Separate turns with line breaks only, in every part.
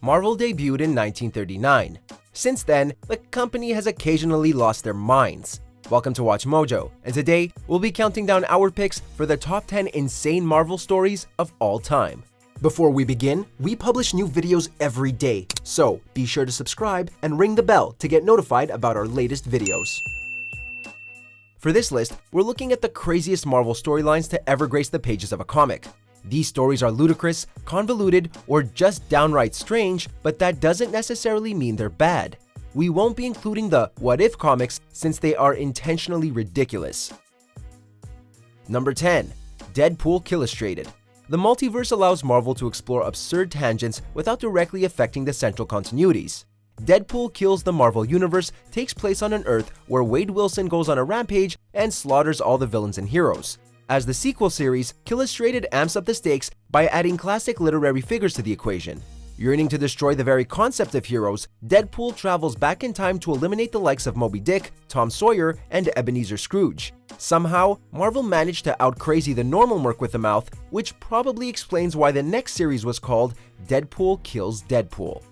Marvel debuted in 1939. Since then, the company has occasionally lost their minds. Welcome to Watch Mojo, and today we'll be counting down our picks for the top 10 insane Marvel stories of all time. Before we begin, we publish new videos every day, so be sure to subscribe and ring the bell to get notified about our latest videos. For this list, we're looking at the craziest Marvel storylines to ever grace the pages of a comic. These stories are ludicrous, convoluted, or just downright strange, but that doesn't necessarily mean they're bad. We won't be including the what if comics since they are intentionally ridiculous. Number 10. Deadpool Killustrated. The multiverse allows Marvel to explore absurd tangents without directly affecting the central continuities. Deadpool Kills the Marvel Universe takes place on an Earth where Wade Wilson goes on a rampage and slaughters all the villains and heroes. As the sequel series, Killustrated amps up the stakes by adding classic literary figures to the equation. Yearning to destroy the very concept of heroes, Deadpool travels back in time to eliminate the likes of Moby Dick, Tom Sawyer, and Ebenezer Scrooge. Somehow, Marvel managed to out-crazy the normal Merc with a mouth, which probably explains why the next series was called Deadpool Kills Deadpool.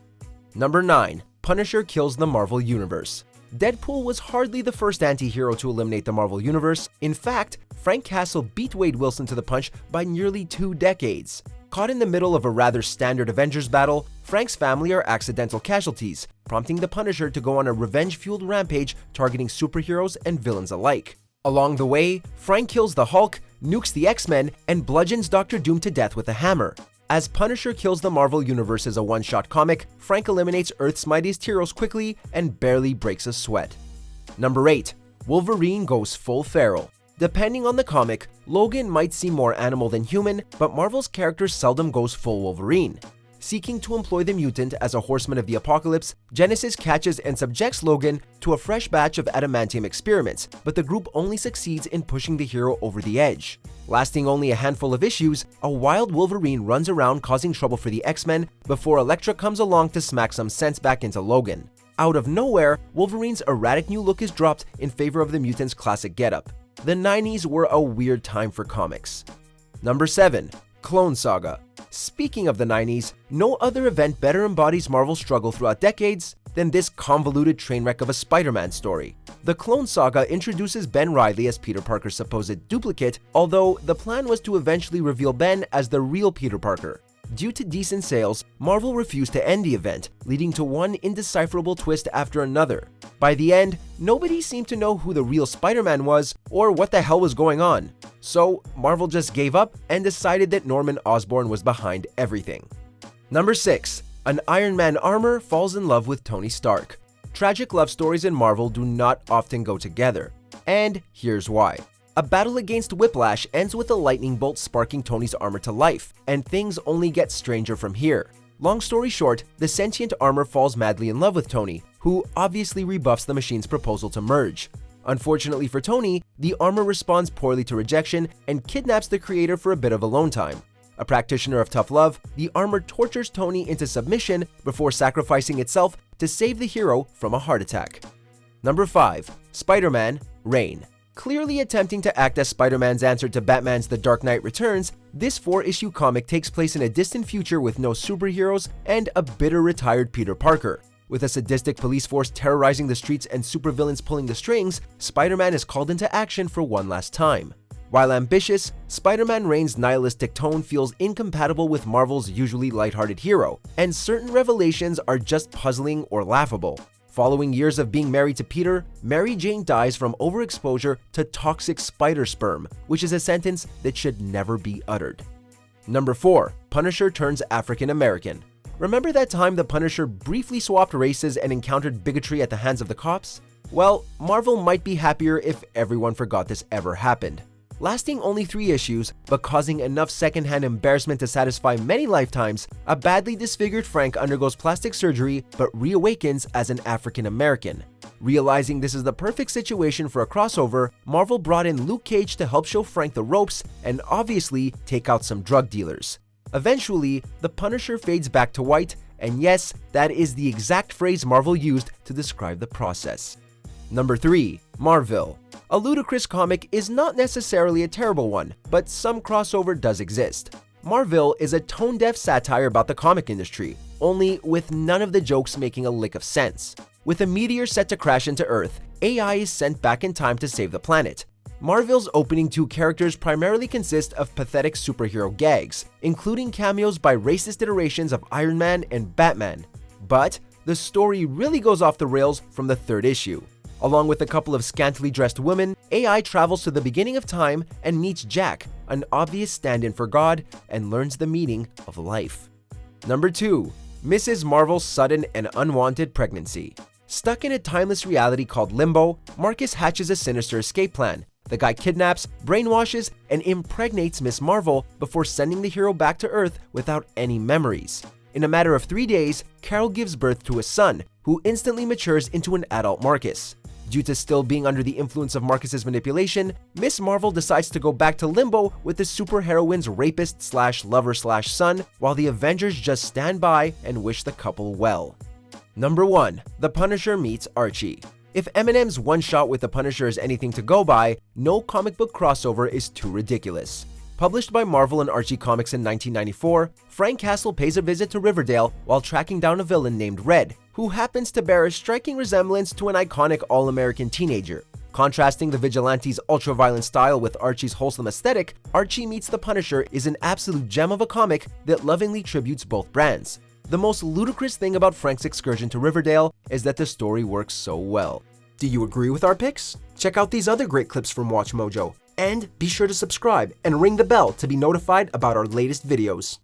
Number 9. Punisher Kills the Marvel Universe. Deadpool was hardly the first anti-hero to eliminate the Marvel Universe. In fact, Frank Castle beat Wade Wilson to the punch by nearly 2 decades. Caught in the middle of a rather standard Avengers battle, Frank's family are accidental casualties, prompting the Punisher to go on a revenge-fueled rampage targeting superheroes and villains alike. Along the way, Frank kills the Hulk, nukes the X-Men, and bludgeons Dr. Doom to death with a hammer. As Punisher Kills the Marvel Universe is a one-shot comic, Frank eliminates Earth's mightiest heroes quickly and barely breaks a sweat. Number 8. Wolverine Goes Full Feral. Depending on the comic, Logan might seem more animal than human, but Marvel's character seldom goes full Wolverine. Seeking to employ the mutant as a horseman of the apocalypse, Genesis catches and subjects Logan to a fresh batch of adamantium experiments, but the group only succeeds in pushing the hero over the edge. Lasting only a handful of issues, a wild Wolverine runs around causing trouble for the X-Men before Elektra comes along to smack some sense back into Logan. Out of nowhere, Wolverine's erratic new look is dropped in favor of the mutant's classic getup. The 90s were a weird time for comics. Number 7. Clone Saga. Speaking of the 90s, no other event better embodies Marvel's struggle throughout decades than this convoluted train wreck of a Spider-Man story. The Clone Saga introduces Ben Reilly as Peter Parker's supposed duplicate, although the plan was to eventually reveal Ben as the real Peter Parker. Due to decent sales, Marvel refused to end the event, leading to one indecipherable twist after another. By the end, nobody seemed to know who the real Spider-Man was or what the hell was going on. So, Marvel just gave up and decided that Norman Osborn was behind everything. Number 6. An Iron Man armor falls in love with Tony Stark. Tragic love stories in Marvel do not often go together. And here's why. A battle against Whiplash ends with a lightning bolt sparking Tony's armor to life, and things only get stranger from here. Long story short, the sentient armor falls madly in love with Tony, who obviously rebuffs the machine's proposal to merge. Unfortunately for Tony, the armor responds poorly to rejection and kidnaps the creator for a bit of alone time. A practitioner of tough love, the armor tortures Tony into submission before sacrificing itself to save the hero from a heart attack. Number 5. Spider-Man Reign. Clearly attempting to act as Spider-Man's answer to Batman's The Dark Knight Returns, this 4-issue comic takes place in a distant future with no superheroes and a bitter retired Peter Parker. With a sadistic police force terrorizing the streets and supervillains pulling the strings, Spider-Man is called into action for one last time. While ambitious, Spider-Man Reign's nihilistic tone feels incompatible with Marvel's usually lighthearted hero, and certain revelations are just puzzling or laughable. Following years of being married to Peter, Mary Jane dies from overexposure to toxic spider sperm, which is a sentence that should never be uttered. Number 4. Punisher turns African American. Remember that time the Punisher briefly swapped races and encountered bigotry at the hands of the cops? Well, Marvel might be happier if everyone forgot this ever happened. Lasting only 3 issues, but causing enough secondhand embarrassment to satisfy many lifetimes, a badly disfigured Frank undergoes plastic surgery but reawakens as an African American. Realizing this is the perfect situation for a crossover, Marvel brought in Luke Cage to help show Frank the ropes and obviously take out some drug dealers. Eventually, the Punisher fades back to white, and yes, that is the exact phrase Marvel used to describe the process. Number 3. Marville. A ludicrous comic is not necessarily a terrible one, but some crossover does exist. Marville is a tone-deaf satire about the comic industry, only with none of the jokes making a lick of sense. With a meteor set to crash into Earth, AI is sent back in time to save the planet. Marville's opening two characters primarily consist of pathetic superhero gags, including cameos by racist iterations of Iron Man and Batman. But the story really goes off the rails from the third issue. Along with a couple of scantily dressed women, AI travels to the beginning of time and meets Jack, an obvious stand-in for God, and learns the meaning of life. Number 2. Mrs. Marvel's sudden and unwanted pregnancy. Stuck in a timeless reality called Limbo, Marcus hatches a sinister escape plan. The guy kidnaps, brainwashes, and impregnates Miss Marvel before sending the hero back to Earth without any memories. In a matter of 3 days, Carol gives birth to a son, who instantly matures into an adult Marcus. Due to still being under the influence of Marcus's manipulation, Miss Marvel decides to go back to Limbo with the superheroine's rapist/lover/son, while the Avengers just stand by and wish the couple well. Number 1. The Punisher meets Archie. If Eminem's one-shot with the Punisher is anything to go by, no comic book crossover is too ridiculous. Published by Marvel and Archie Comics in 1994, Frank Castle pays a visit to Riverdale while tracking down a villain named Red, who happens to bear a striking resemblance to an iconic all-American teenager. Contrasting the vigilante's ultra-violent style with Archie's wholesome aesthetic, Archie Meets the Punisher is an absolute gem of a comic that lovingly tributes both brands. The most ludicrous thing about Frank's excursion to Riverdale is that the story works so well. Do you agree with our picks? Check out these other great clips from WatchMojo. And be sure to subscribe and ring the bell to be notified about our latest videos.